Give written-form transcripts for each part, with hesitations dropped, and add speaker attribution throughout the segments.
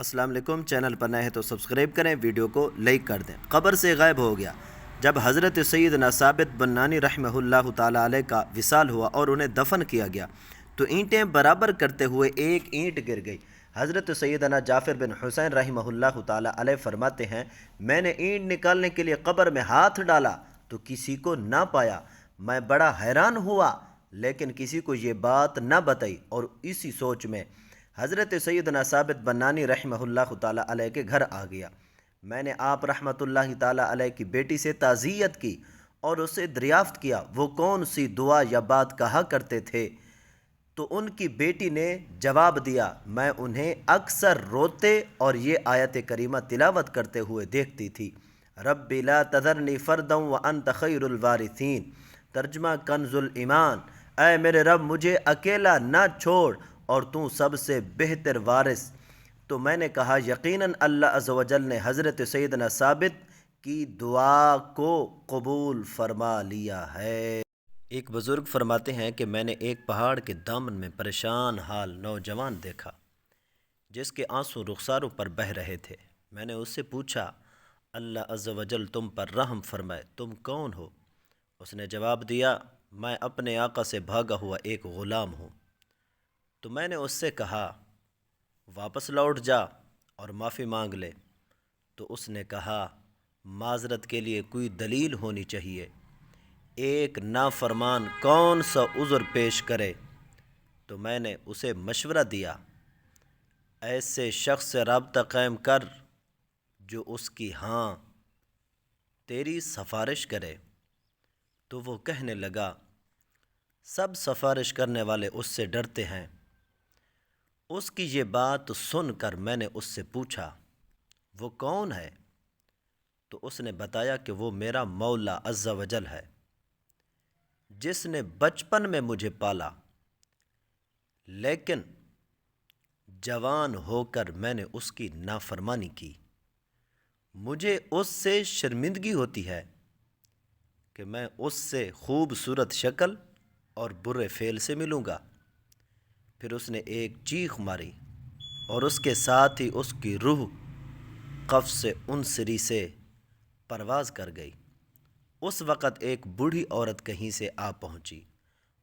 Speaker 1: السلام علیکم، چینل پر نئے ہیں تو سبسکرائب کریں، ویڈیو کو لائک کر دیں۔ قبر سے غائب ہو گیا۔ جب حضرت سیدنا ثابت بنانی رحمہ اللہ تعالیٰ علیہ کا وصال ہوا اور انہیں دفن کیا گیا تو اینٹیں برابر کرتے ہوئے ایک اینٹ گر گئی۔ حضرت سیدنا جعفر بن حسین رحمہ اللہ تعالیٰ علیہ فرماتے ہیں، میں نے اینٹ نکالنے کے لیے قبر میں ہاتھ ڈالا تو کسی کو نہ پایا۔ میں بڑا حیران ہوا لیکن کسی کو یہ بات نہ بتائی، اور اسی سوچ میں حضرت سیدنا ثابت بنانی رحمہ اللہ تعالیٰ علیہ کے گھر آ گیا۔ میں نے آپ رحمۃ اللہ تعالیٰ علیہ کی بیٹی سے تعزیت کی اور اسے دریافت کیا وہ کون سی دعا یا بات کہا کرتے تھے، تو ان کی بیٹی نے جواب دیا، میں انہیں اکثر روتے اور یہ آیت کریمہ تلاوت کرتے ہوئے دیکھتی تھی، رب لا تذرنی فردا وانت خیر الوارثین۔ ترجمہ کنز الایمان، اے میرے رب مجھے اکیلا نہ چھوڑ اور تو سب سے بہتر وارث۔ تو میں نے کہا یقیناً اللہ عز و جل نے حضرت سیدنا ثابت کی دعا کو قبول فرما لیا ہے۔ ایک بزرگ فرماتے ہیں کہ میں نے ایک پہاڑ کے دامن میں پریشان حال نوجوان دیکھا جس کے آنسو رخساروں پر بہہ رہے تھے۔ میں نے اس سے پوچھا، اللہ عز و جل تم پر رحم فرمائے، تم کون ہو؟ اس نے جواب دیا، میں اپنے آقا سے بھاگا ہوا ایک غلام ہوں۔ تو میں نے اس سے کہا، واپس لوٹ جا اور معافی مانگ لے۔ تو اس نے کہا، معذرت کے لیے کوئی دلیل ہونی چاہیے، ایک نافرمان کون سا عذر پیش کرے؟ تو میں نے اسے مشورہ دیا، ایسے شخص سے رابطہ قائم کر جو اس کی ہاں تیری سفارش کرے۔ تو وہ کہنے لگا، سب سفارش کرنے والے اس سے ڈرتے ہیں۔ اس کی یہ بات سن کر میں نے اس سے پوچھا، وہ کون ہے؟ تو اس نے بتایا کہ وہ میرا مولا عز و جل ہے جس نے بچپن میں مجھے پالا، لیکن جوان ہو کر میں نے اس کی نافرمانی کی۔ مجھے اس سے شرمندگی ہوتی ہے کہ میں اس سے خوبصورت شکل اور برے فعل سے ملوں گا۔ پھر اس نے ایک چیخ ماری اور اس کے ساتھ ہی اس کی روح قفس انصری سے پرواز کر گئی۔ اس وقت ایک بوڑھی عورت کہیں سے آ پہنچی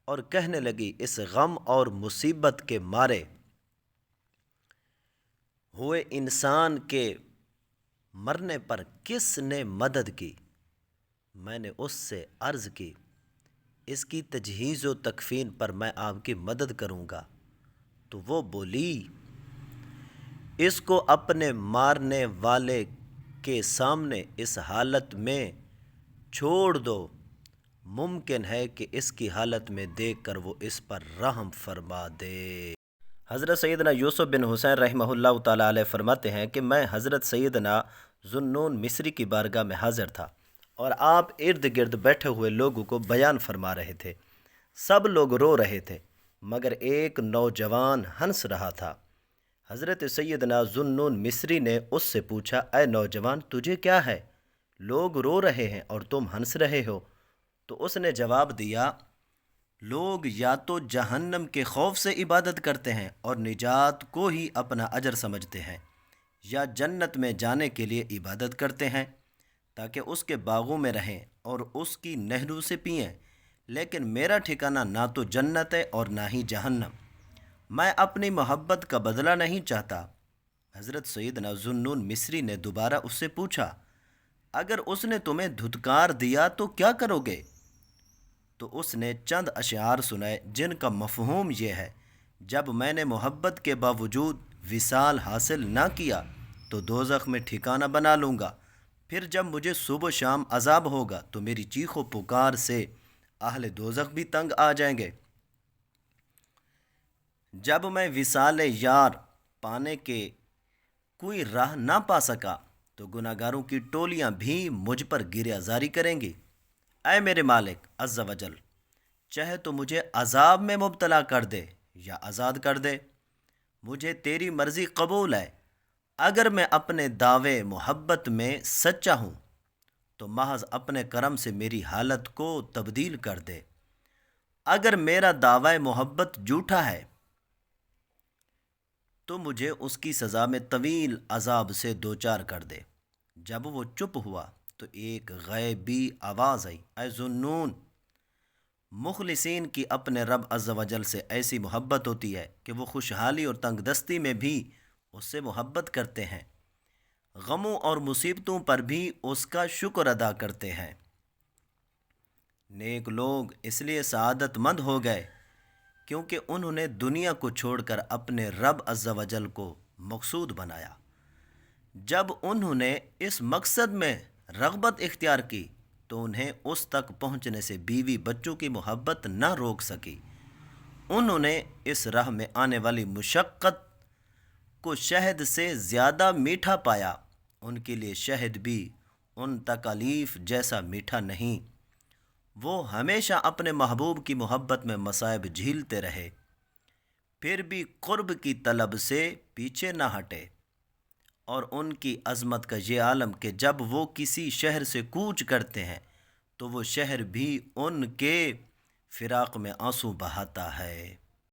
Speaker 1: اور کہنے لگی، اس غم اور مصیبت کے مارے ہوئے انسان کے مرنے پر کس نے مدد کی؟ میں نے اس سے عرض کی، اس کی تجہیز و تکفین پر میں آپ کی مدد کروں گا۔ تو وہ بولی، اس کو اپنے مارنے والے کے سامنے اس حالت میں چھوڑ دو، ممکن ہے کہ اس کی حالت میں دیکھ کر وہ اس پر رحم فرما دے۔ حضرت سیدنا یوسف بن حسین رحمہ اللہ تعالیٰ علیہ فرماتے ہیں کہ میں حضرت سیدنا ذوالنون مصری کی بارگاہ میں حاضر تھا اور آپ ارد گرد بیٹھے ہوئے لوگوں کو بیان فرما رہے تھے۔ سب لوگ رو رہے تھے مگر ایک نوجوان ہنس رہا تھا۔ حضرت سیدنا ذوالنون مصری نے اس سے پوچھا، اے نوجوان تجھے کیا ہے؟ لوگ رو رہے ہیں اور تم ہنس رہے ہو۔ تو اس نے جواب دیا، لوگ یا تو جہنم کے خوف سے عبادت کرتے ہیں اور نجات کو ہی اپنا اجر سمجھتے ہیں، یا جنت میں جانے کے لیے عبادت کرتے ہیں تاکہ اس کے باغوں میں رہیں اور اس کی نہروں سے پئیں، لیکن میرا ٹھکانہ نہ تو جنت ہے اور نہ ہی جہنم، میں اپنی محبت کا بدلہ نہیں چاہتا۔ حضرت سیدنا ذوالنون مصری نے دوبارہ اس سے پوچھا، اگر اس نے تمہیں دھتکار دیا تو کیا کرو گے؟ تو اس نے چند اشعار سنائے جن کا مفہوم یہ ہے، جب میں نے محبت کے باوجود وصال حاصل نہ کیا تو دوزخ میں ٹھکانہ بنا لوں گا، پھر جب مجھے صبح و شام عذاب ہوگا تو میری چیخ و پکار سے اہل دوزخ بھی تنگ آ جائیں گے۔ جب میں وصال یار پانے کے کوئی راہ نہ پا سکا تو گناہ گاروں کی ٹولیاں بھی مجھ پر گریہ زاری کریں گی۔ اے میرے مالک عز و جل، چاہے تو مجھے عذاب میں مبتلا کر دے یا آزاد کر دے، مجھے تیری مرضی قبول ہے۔ اگر میں اپنے دعوے محبت میں سچا ہوں تو محض اپنے کرم سے میری حالت کو تبدیل کر دے، اگر میرا دعوی محبت جھوٹا ہے تو مجھے اس کی سزا میں طویل عذاب سے دوچار کر دے۔ جب وہ چپ ہوا تو ایک غیبی آواز آئی، اے ذوالنون! مخلصین کی اپنے رب عز و جل سے ایسی محبت ہوتی ہے کہ وہ خوشحالی اور تنگ دستی میں بھی اس سے محبت کرتے ہیں، غموں اور مصیبتوں پر بھی اس کا شکر ادا کرتے ہیں۔ نیک لوگ اس لیے سعادت مند ہو گئے کیونکہ انہوں نے دنیا کو چھوڑ کر اپنے رب عز و جل کو مقصود بنایا۔ جب انہوں نے اس مقصد میں رغبت اختیار کی تو انہیں اس تک پہنچنے سے بیوی بچوں کی محبت نہ روک سکی۔ انہوں نے اس راہ میں آنے والی مشقت کو شہد سے زیادہ میٹھا پایا۔ ان کے لیے شہد بھی ان تکالیف جیسا میٹھا نہیں۔ وہ ہمیشہ اپنے محبوب کی محبت میں مصائب جھیلتے رہے، پھر بھی قرب کی طلب سے پیچھے نہ ہٹے۔ اور ان کی عظمت کا یہ عالم کہ جب وہ کسی شہر سے کوچ کرتے ہیں تو وہ شہر بھی ان کے فراق میں آنسو بہاتا ہے۔